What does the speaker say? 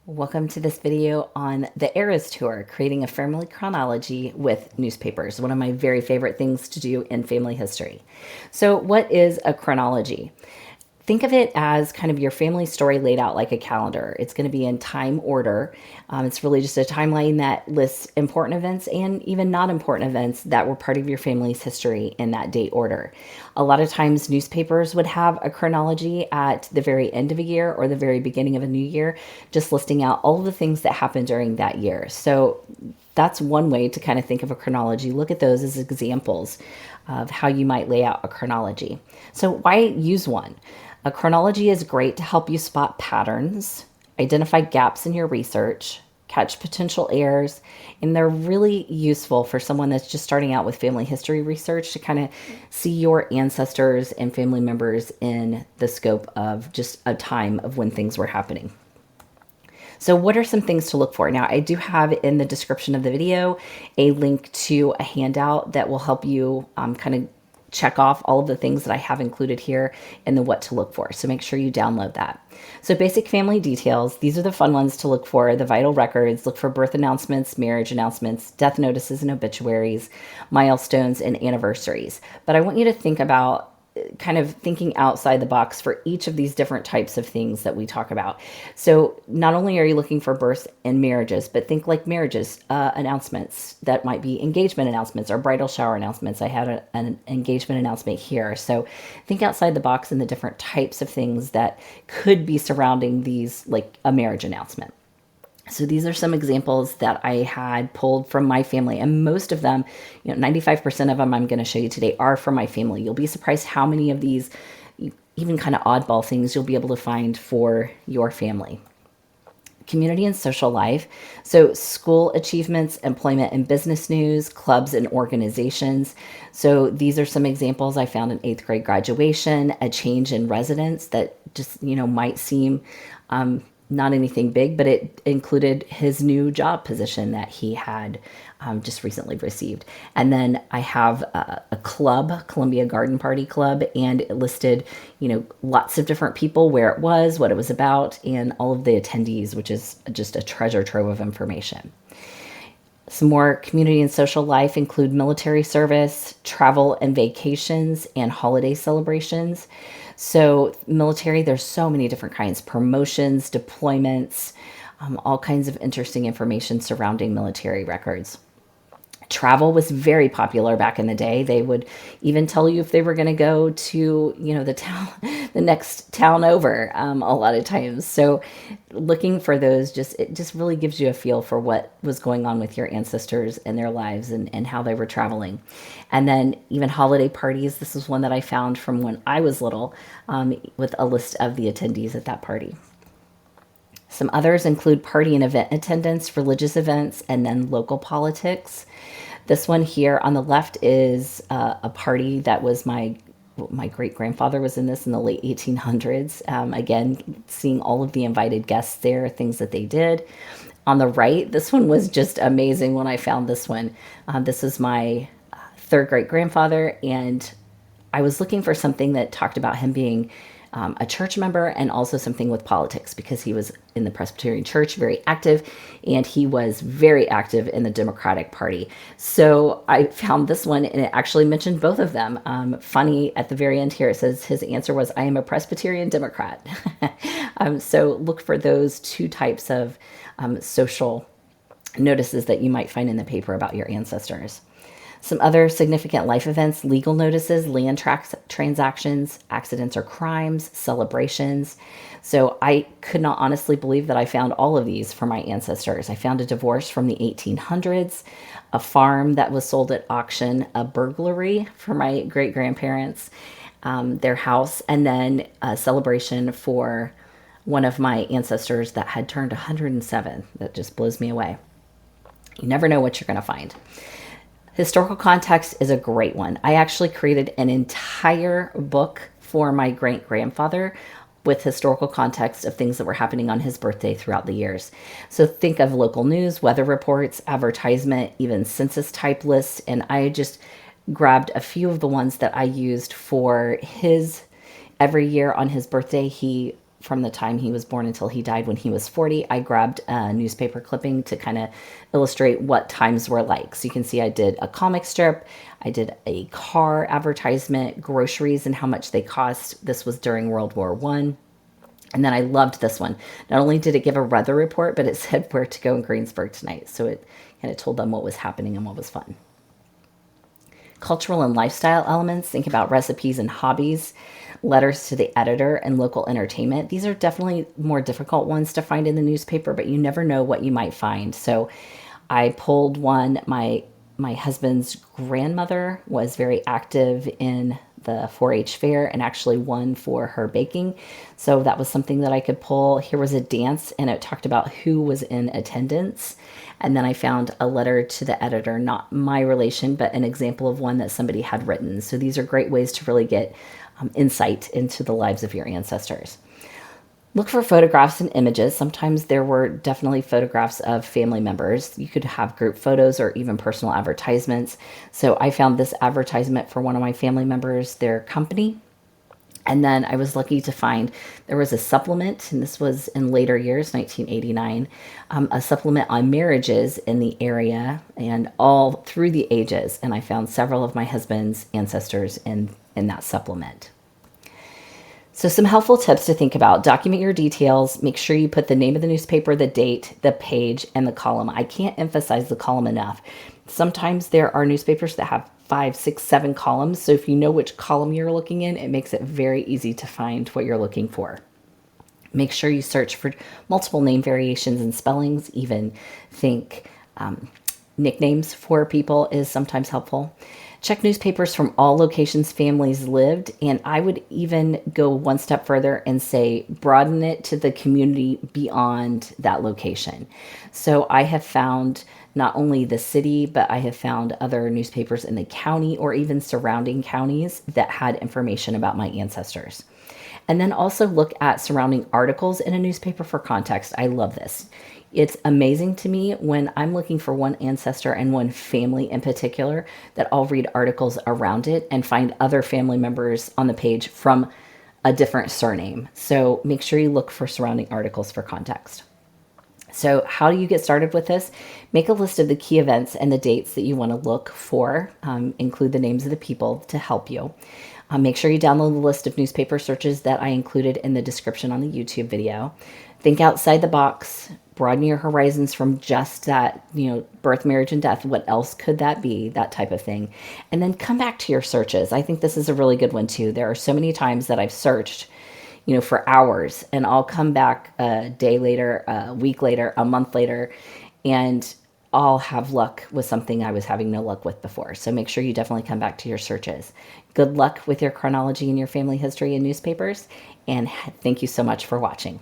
Welcome to this video on the Eras Tour, creating a family chronology with newspapers, one of my very favorite things to do in family history. So what is a chronology? Think of it as kind of your family story laid out like a calendar. It's going to be in time order. It's really just a timeline that lists important events and even not important events that were part of your family's history in that date order. A lot of times, newspapers would have a chronology at the very end of a year or the very beginning of a new year, just listing out all of the things that happened during that year. So that's one way to kind of think of a chronology. Look at those as examples of how you might lay out a chronology. So, why use one? A chronology is great to help you spot patterns, identify gaps in your research, catch potential errors, and they're really useful for someone that's just starting out with family history research to kind of see your ancestors and family members in the scope of just a time of when things were happening. So what are some things to look for? Now, I do have in the description of the video a link to a handout that will help you kind of check off all of the things that I have included here and the what to look for. So make sure you download that. So basic family details, these are the fun ones to look for. The vital records, look for birth announcements, marriage announcements, death notices and obituaries, milestones and anniversaries. But I want you to think about kind of thinking outside the box for each of these different types of things that we talk about. So not only are you looking for births and marriages, but think like marriages announcements that might be engagement announcements or bridal shower announcements. I had an engagement announcement here. So think outside the box in the different types of things that could be surrounding these, like a marriage announcement. So these are some examples that I had pulled from my family, and most of them, 95% of them I'm going to show you today are from my family. You'll be surprised how many of these, even kind of oddball things, you'll be able to find for your family. Community and social life. So school achievements, employment and business news, clubs and organizations. So these are some examples I found in 8th grade graduation, a change in residence that just, might seem not anything big, but it included his new job position that he had just recently received. And then I have a club, Columbia Garden Party Club, and it listed, lots of different people, where it was, what it was about, and all of the attendees, which is just a treasure trove of information. Some more community and social life include military service, travel and vacations, and holiday celebrations. So military, there's so many different kinds, promotions, deployments, all kinds of interesting information surrounding military records. Travel was very popular back in the day. They would even tell you if they were going to go to, the town, the next town over, a lot of times. So looking for those, it just really gives you a feel for what was going on with your ancestors and their lives and how they were traveling. And then even holiday parties. This is one that I found from when I was little, with a list of the attendees at that party. Some others include party and event attendance, religious events, and then local politics. This one here on the left is a party that was my great-grandfather was in this in the late 1800s. Again, seeing all of the invited guests there, things that they did. On the right, this one was just amazing when I found this one. This is my third great-grandfather, and I was looking for something that talked about him being a church member and also something with politics, because he was in the Presbyterian Church, very active, and he was very active in the Democratic Party. So I found this one, and it actually mentioned both of them. Funny, at the very end here, it says his answer was, "I am a Presbyterian Democrat." So look for those two types of social notices that you might find in the paper about your ancestors. Some other significant life events, legal notices, land transactions, accidents or crimes, celebrations. So I could not honestly believe that I found all of these for my ancestors. I found a divorce from the 1800s, a farm that was sold at auction, a burglary for my great-grandparents, their house, and then a celebration for one of my ancestors that had turned 107. That just blows me away. You never know what you're going to find. Historical context is a great one. I actually created an entire book for my great-grandfather with historical context of things that were happening on his birthday throughout the years. So think of local news, weather reports, advertisement, even census type lists. And I just grabbed a few of the ones that I used for his every year on his birthday. He from the time he was born until he died when he was 40. I grabbed a newspaper clipping to kind of illustrate what times were like. So you can see I did a comic strip, I did a car advertisement, groceries and how much they cost. This was during World War One. And then I loved this one. Not only did it give a weather report, but it said where to go in Greensburg tonight. So it kind of told them what was happening and what was fun. Cultural and lifestyle elements, think about recipes and hobbies, letters to the editor, and local entertainment. These are definitely more difficult ones to find in the newspaper, but you never know what you might find. So I pulled one. My husband's grandmother was very active in the 4-H fair and actually won for her baking. So that was something that I could pull. Here was a dance and it talked about who was in attendance. And then I found a letter to the editor, not my relation, but an example of one that somebody had written. So these are great ways to really get insight into the lives of your ancestors. Look for photographs and images. Sometimes there were definitely photographs of family members. You could have group photos or even personal advertisements. So I found this advertisement for one of my family members, their company. And then I was lucky to find there was a supplement, and this was in later years, 1989, a supplement on marriages in the area and all through the ages. And I found several of my husband's ancestors in that supplement. So some helpful tips to think about. Document your details. Make sure you put the name of the newspaper, the date, the page, and the column. I can't emphasize the column enough. Sometimes there are newspapers that have 5, 6, 7 columns. So if you know which column you're looking in, it makes it very easy to find what you're looking for. Make sure you search for multiple name variations and spellings. Even think nicknames for people is sometimes helpful. Check newspapers from all locations families lived, and I would even go one step further and say broaden it to the community beyond that location. So I have found not only the city, but I have found other newspapers in the county or even surrounding counties that had information about my ancestors. And then also look at surrounding articles in a newspaper for context. I love this. It's amazing to me when I'm looking for one ancestor and one family in particular that I'll read articles around it and find other family members on the page from a different surname. So make sure you look for surrounding articles for context. So how do you get started with this? Make a list of the key events and the dates that you want to look for. Include the names of the people to help you. Make sure you download the list of newspaper searches that I included in the description on the YouTube video. Think outside the box, broaden your horizons from just that, birth, marriage, and death. What else could that be? That type of thing. And then come back to your searches. I think this is a really good one too. There are so many times that I've searched, for hours, and I'll come back a day later, a week later, a month later, and I'll have luck with something I was having no luck with before. So make sure you definitely come back to your searches. Good luck with your chronology and your family history and newspapers, and thank you so much for watching.